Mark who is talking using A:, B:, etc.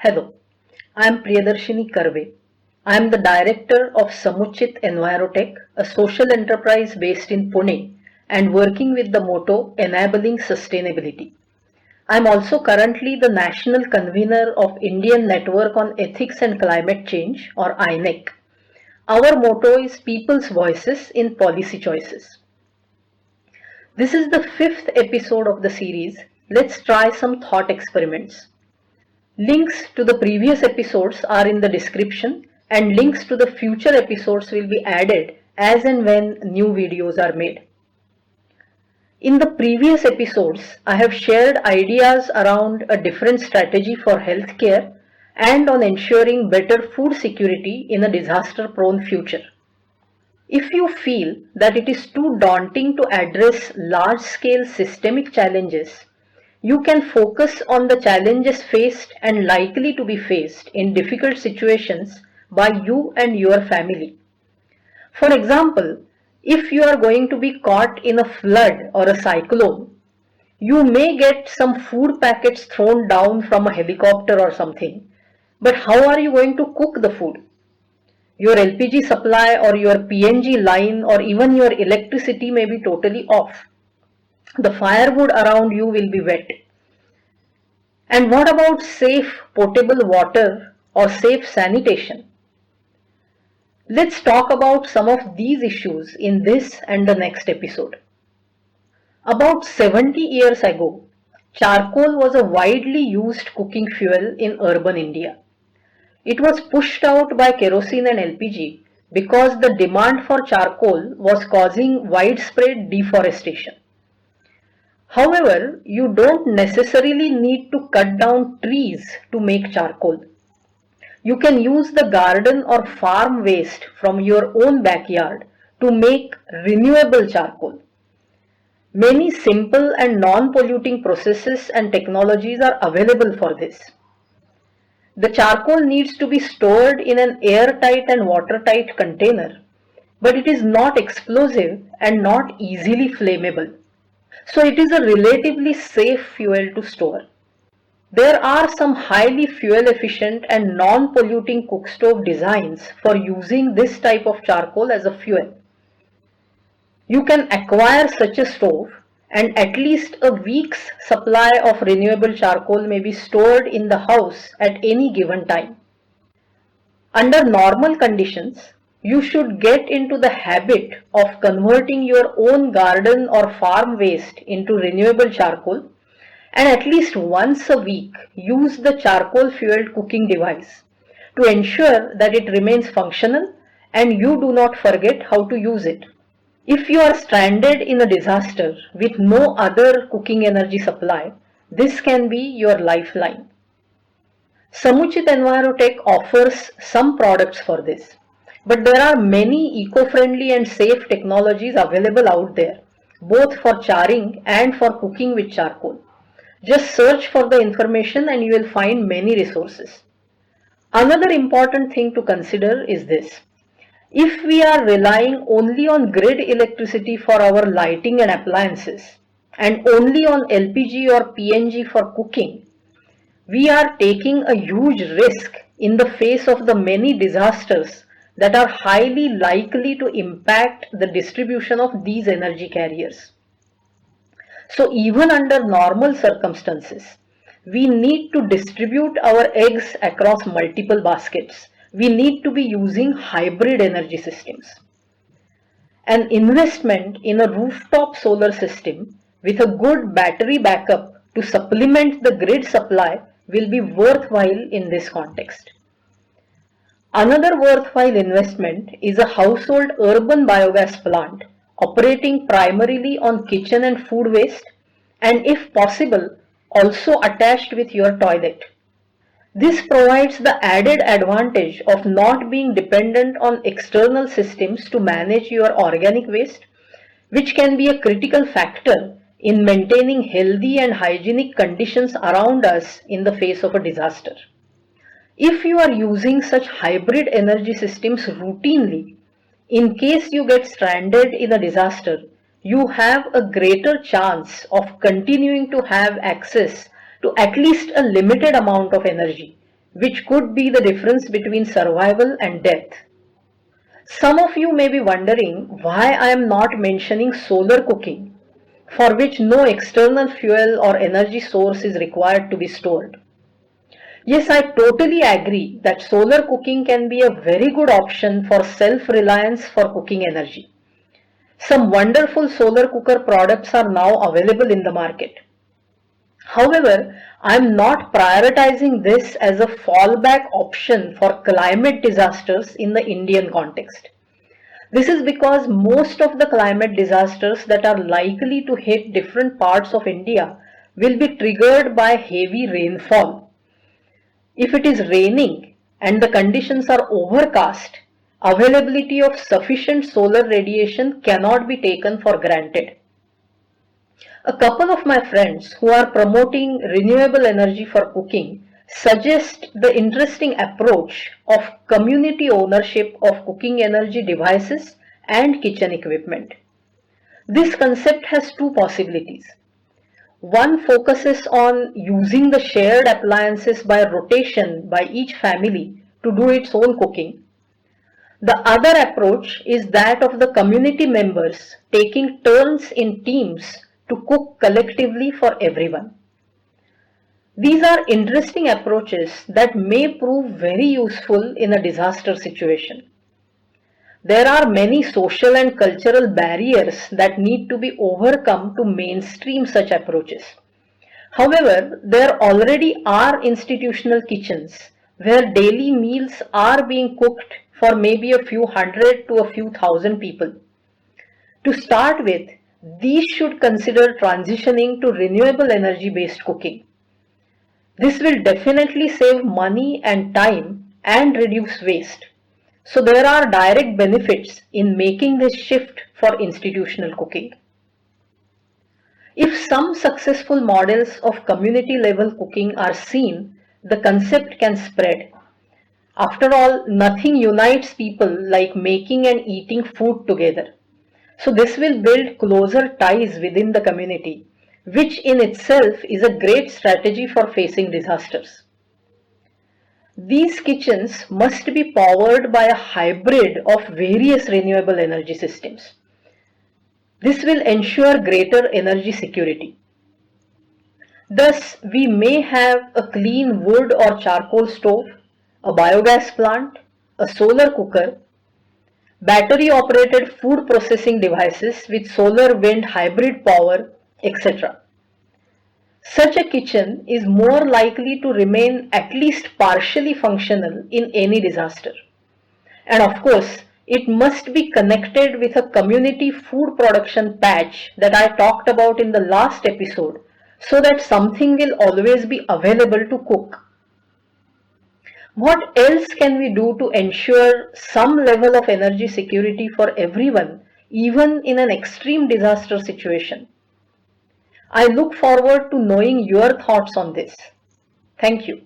A: Hello, I am Priyadarshini Karve. I am the director of Samuchit Envirotech, a social enterprise based in Pune and working with the motto Enabling Sustainability. I am also currently the national convener of Indian Network on Ethics and Climate Change, or INEC. Our motto is People's Voices in Policy Choices. This is the fifth episode of the series. Let's try some thought experiments. Links to the previous episodes are in the description, and links to the future episodes will be added as and when new videos are made. In the previous episodes, I have shared ideas around a different strategy for healthcare and on ensuring better food security in a disaster-prone future. If you feel that it is too daunting to address large-scale systemic challenges, you can focus on the challenges faced and likely to be faced in difficult situations by you and your family. For example, if you are going to be caught in a flood or a cyclone, you may get some food packets thrown down from a helicopter or something, but how are you going to cook the food? Your LPG supply or your PNG line or even your electricity may be totally off. The firewood around you will be wet. And what about safe potable water or safe sanitation? Let's talk about some of these issues in this and the next episode. About 70 years ago, charcoal was a widely used cooking fuel in urban India. It was pushed out by kerosene and LPG because the demand for charcoal was causing widespread deforestation. However, you don't necessarily need to cut down trees to make charcoal. You can use the garden or farm waste from your own backyard to make renewable charcoal. Many simple and non-polluting processes and technologies are available for this. The charcoal needs to be stored in an airtight and watertight container, but it is not explosive and not easily flammable. So it is a relatively safe fuel to store. There are some highly fuel efficient and non-polluting cookstove designs for using this type of charcoal as a fuel. You can acquire such a stove and at least a week's supply of renewable charcoal may be stored in the house at any given time. Under normal conditions, you should get into the habit of converting your own garden or farm waste into renewable charcoal and at least once a week use the charcoal fueled cooking device to ensure that it remains functional and you do not forget how to use it. If you are stranded in a disaster with no other cooking energy supply, this can be your lifeline. Samuchit Envirotech offers some products for this, but there are many eco-friendly and safe technologies available out there, both for charring and for cooking with charcoal. Just search for the information and you will find many resources. Another important thing to consider is this. If we are relying only on grid electricity for our lighting and appliances and only on LPG or PNG for cooking, we are taking a huge risk in the face of the many disasters that are highly likely to impact the distribution of these energy carriers. So even under normal circumstances, we need to distribute our eggs across multiple baskets. We need to be using hybrid energy systems. An investment in a rooftop solar system with a good battery backup to supplement the grid supply will be worthwhile in this context. Another worthwhile investment is a household urban biogas plant operating primarily on kitchen and food waste and if possible also attached with your toilet. This provides the added advantage of not being dependent on external systems to manage your organic waste, which can be a critical factor in maintaining healthy and hygienic conditions around us in the face of a disaster. If you are using such hybrid energy systems routinely, in case you get stranded in a disaster, you have a greater chance of continuing to have access to at least a limited amount of energy, which could be the difference between survival and death. Some of you may be wondering why I am not mentioning solar cooking, for which no external fuel or energy source is required to be stored. Yes, I totally agree that solar cooking can be a very good option for self-reliance for cooking energy. Some wonderful solar cooker products are now available in the market. However, I am not prioritizing this as a fallback option for climate disasters in the Indian context. This is because most of the climate disasters that are likely to hit different parts of India will be triggered by heavy rainfall. If it is raining and the conditions are overcast, availability of sufficient solar radiation cannot be taken for granted. A couple of my friends who are promoting renewable energy for cooking suggest the interesting approach of community ownership of cooking energy devices and kitchen equipment. This concept has two possibilities. One focuses on using the shared appliances by rotation by each family to do its own cooking. The other approach is that of the community members taking turns in teams to cook collectively for everyone. These are interesting approaches that may prove very useful in a disaster situation. There are many social and cultural barriers that need to be overcome to mainstream such approaches. However, there already are institutional kitchens where daily meals are being cooked for maybe a few hundred to a few thousand people. To start with, these should consider transitioning to renewable energy based cooking. This will definitely save money and time and reduce waste. So there are direct benefits in making this shift for institutional cooking. If some successful models of community level cooking are seen, the concept can spread. After all, nothing unites people like making and eating food together. So this will build closer ties within the community, which in itself is a great strategy for facing disasters. These kitchens must be powered by a hybrid of various renewable energy systems. This will ensure greater energy security. Thus, we may have a clean wood or charcoal stove, a biogas plant, a solar cooker, battery operated food processing devices with solar wind hybrid power, etc. Such a kitchen is more likely to remain at least partially functional in any disaster. And of course, it must be connected with a community food production patch that I talked about in the last episode so that something will always be available to cook. What else can we do to ensure some level of energy security for everyone, even in an extreme disaster situation? I look forward to knowing your thoughts on this. Thank you.